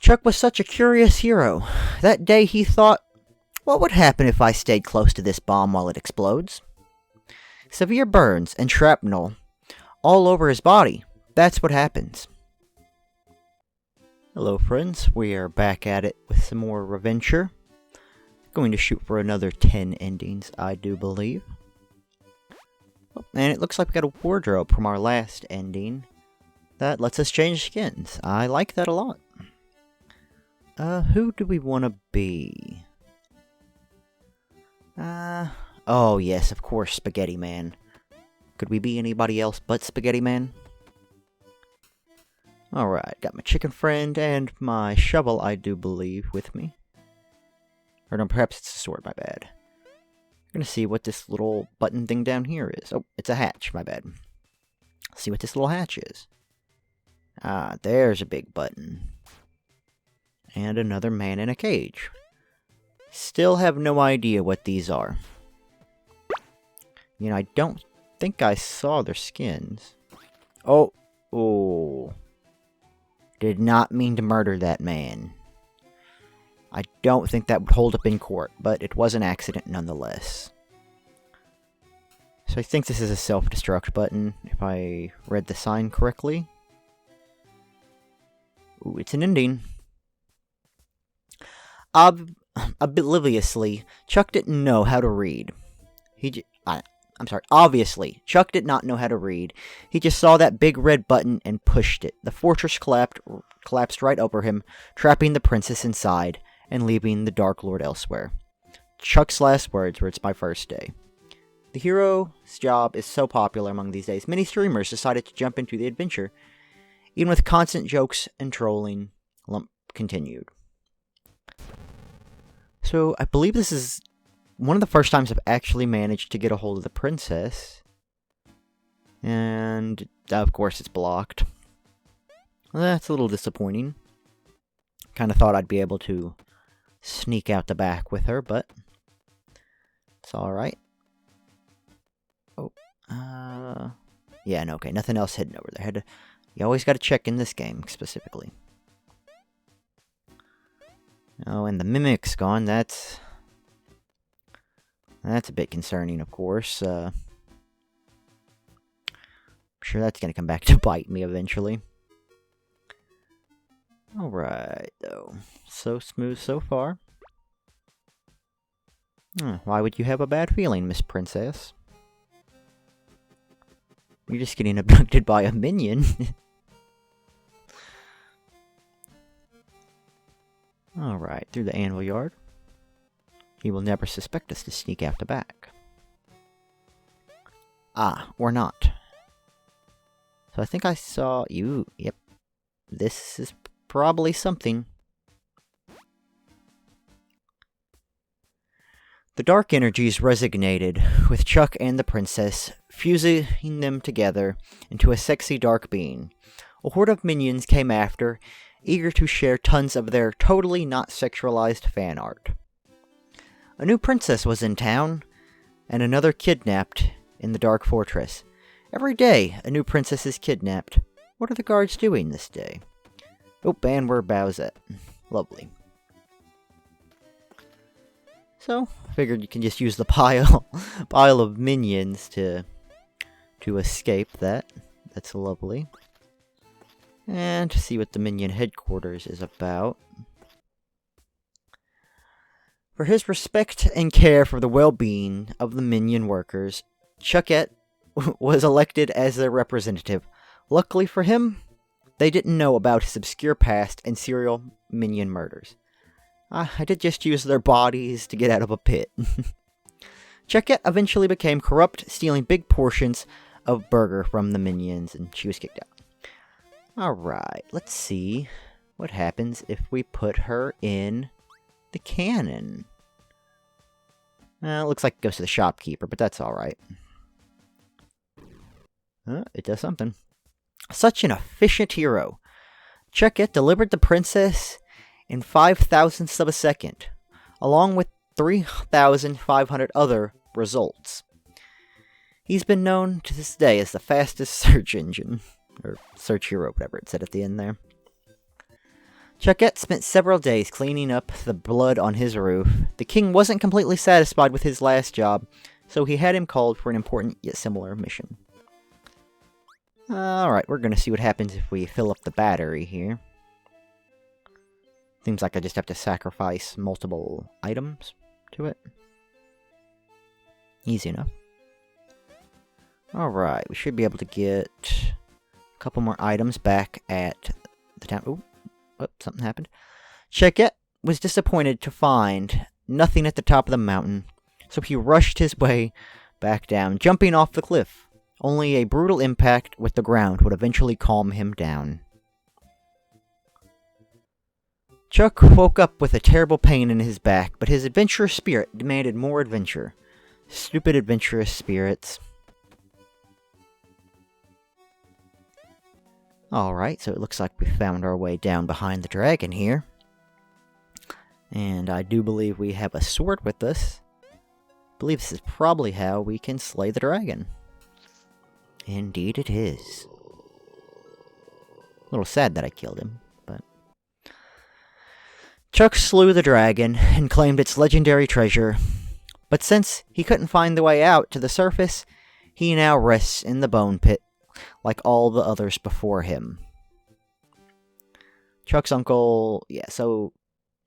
Chuck was such a curious hero. That day he thought, what would happen if I stayed close to this bomb while it explodes? Severe burns and shrapnel all over his body. That's what happens. Hello friends, we are back at it with some more Reventure. Going to shoot for another 10 endings, I do believe. Oh, and it looks like we got a wardrobe from our last ending. That lets us change skins. I like that a lot. Who do we want to be? Oh yes, of course, Spaghetti Man. Could we be anybody else but Spaghetti Man? Alright, got my chicken friend and my shovel, I do believe, with me. Or no, perhaps it's a sword, my bad. I'm gonna see what this little button thing down here is. Oh, it's a hatch, my bad. Let's see what this little hatch is. Ah, there's a big button. And another man in a cage. Still have no idea what these are. You know, I don't think I saw their skins. Oh. Did not mean to murder that man. I don't think that would hold up in court, but it was an accident nonetheless. So I think this is a self-destruct button, if I read the sign correctly. Ooh, it's an ending. Obliviously, Chuck didn't know how to read. Obviously, Chuck did not know how to read. He just saw that big red button and pushed it. The fortress collapsed right over him, trapping the princess inside and leaving the Dark Lord elsewhere. Chuck's last words were, "It's my first day." The hero's job is so popular among these days, many streamers decided to jump into the adventure. Even with constant jokes and trolling, Lump continued. So, I believe this is one of the first times I've actually managed to get a hold of the princess. And, of course, it's blocked. Well, that's a little disappointing. Kind of thought I'd be able to sneak out the back with her, but it's alright. Oh, yeah, no, okay, nothing else hidden over there. You always gotta check in this game, specifically. Oh, and the mimic's gone. That's a bit concerning, of course. I'm sure that's gonna come back to bite me eventually. Alright, though. So smooth so far. Why would you have a bad feeling, Miss Princess? You're just getting abducted by a minion. Alright, through the anvil yard. He will never suspect us to sneak out the back. Ah, or not. So I think I saw you. Yep. This is probably something. The dark energies resonated with Chuck and the princess, fusing them together into a sexy dark being. A horde of minions came after, eager to share tons of their totally not sexualized fan art. A new princess was in town, and another kidnapped in the dark fortress. Every day, a new princess is kidnapped. What are the guards doing this day? Oh, and we're Bowsette. Lovely. So, figured you can just use the pile of minions to escape that. That's lovely. And to see what the minion headquarters is about. For his respect and care for the well-being of the minion workers, Chuckette was elected as their representative. Luckily for him, they didn't know about his obscure past and serial minion murders. I did just use their bodies to get out of a pit. Chuckette eventually became corrupt, stealing big portions of burger from the minions, and she was kicked out. Alright, let's see what happens if we put her in the cannon. It looks like it goes to the shopkeeper, but that's alright. It does something. Such an efficient hero. Chuckette delivered the princess in 5,000ths of a second, along with 3,500 other results. He's been known to this day as the fastest search engine, or search hero, whatever it said at the end there. Chuckette spent several days cleaning up the blood on his roof. The king wasn't completely satisfied with his last job, so he had him called for an important yet similar mission. Alright, we're gonna see what happens if we fill up the battery here. Seems like I just have to sacrifice multiple items to it. Easy enough. Alright, we should be able to get a couple more items back at the town. Oh, something happened. Chuckette was disappointed to find nothing at the top of the mountain, so he rushed his way back down, jumping off the cliff. Only a brutal impact with the ground would eventually calm him down. Chuck woke up with a terrible pain in his back, but his adventurous spirit demanded more adventure. Stupid adventurous spirits. Alright, so it looks like we found our way down behind the dragon here. And I do believe we have a sword with us. I believe this is probably how we can slay the dragon. Indeed it is. A little sad that I killed him, but... Chuck slew the dragon and claimed its legendary treasure. But since he couldn't find the way out to the surface, he now rests in the bone pit, like all the others before him. Chuck's uncle... Yeah, so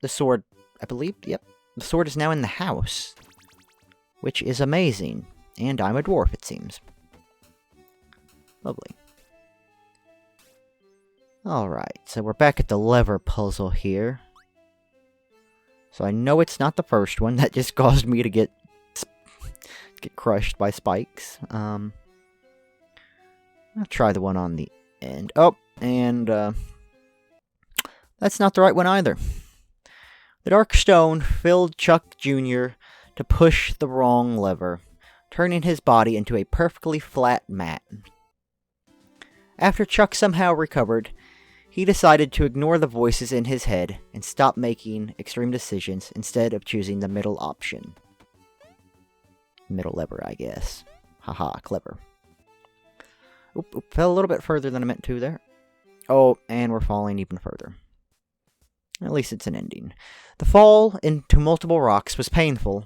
the sword, I believe, yep. The sword is now in the house, which is amazing. And I'm a dwarf, it seems. Lovely. Alright, so we're back at the lever puzzle here. So I know it's not the first one. That just caused me to get crushed by spikes. I'll try the one on the end. Oh, and that's not the right one either. The dark stone filled Chuck Jr. to push the wrong lever, turning his body into a perfectly flat mat. After Chuck somehow recovered, he decided to ignore the voices in his head and stop making extreme decisions instead of choosing the middle option. Middle lever, I guess. Haha, clever. Oop, fell a little bit further than I meant to there. Oh, and we're falling even further. At least it's an ending. The fall into multiple rocks was painful,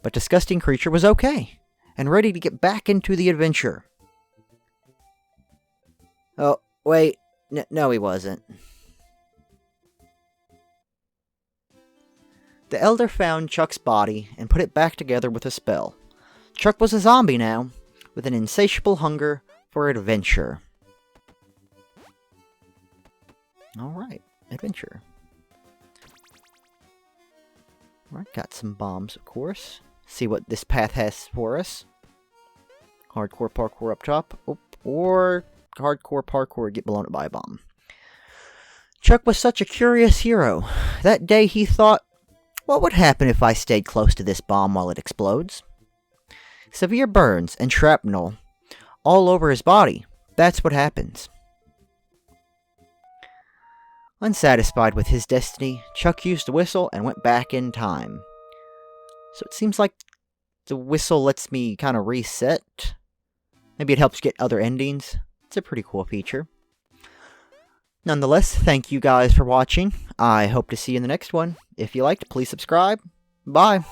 but Disgusting Creature was okay, and ready to get back into the adventure. Oh, wait. No, he wasn't. The Elder found Chuck's body and put it back together with a spell. Chuck was a zombie now, with an insatiable hunger for adventure. Alright, adventure. Alright, got some bombs, of course. See what this path has for us. Hardcore parkour up top. Or hardcore parkour, get blown up by a bomb. Chuck was such a curious hero. That day he thought, what would happen if I stayed close to this bomb while it explodes? Severe burns and shrapnel all over his body. That's what happens. Unsatisfied with his destiny, Chuck used the whistle and went back in time. So it seems like the whistle lets me kind of reset. Maybe it helps get other endings. It's a pretty cool feature. Nonetheless, thank you guys for watching. I hope to see you in the next one. If you liked, please subscribe. Bye.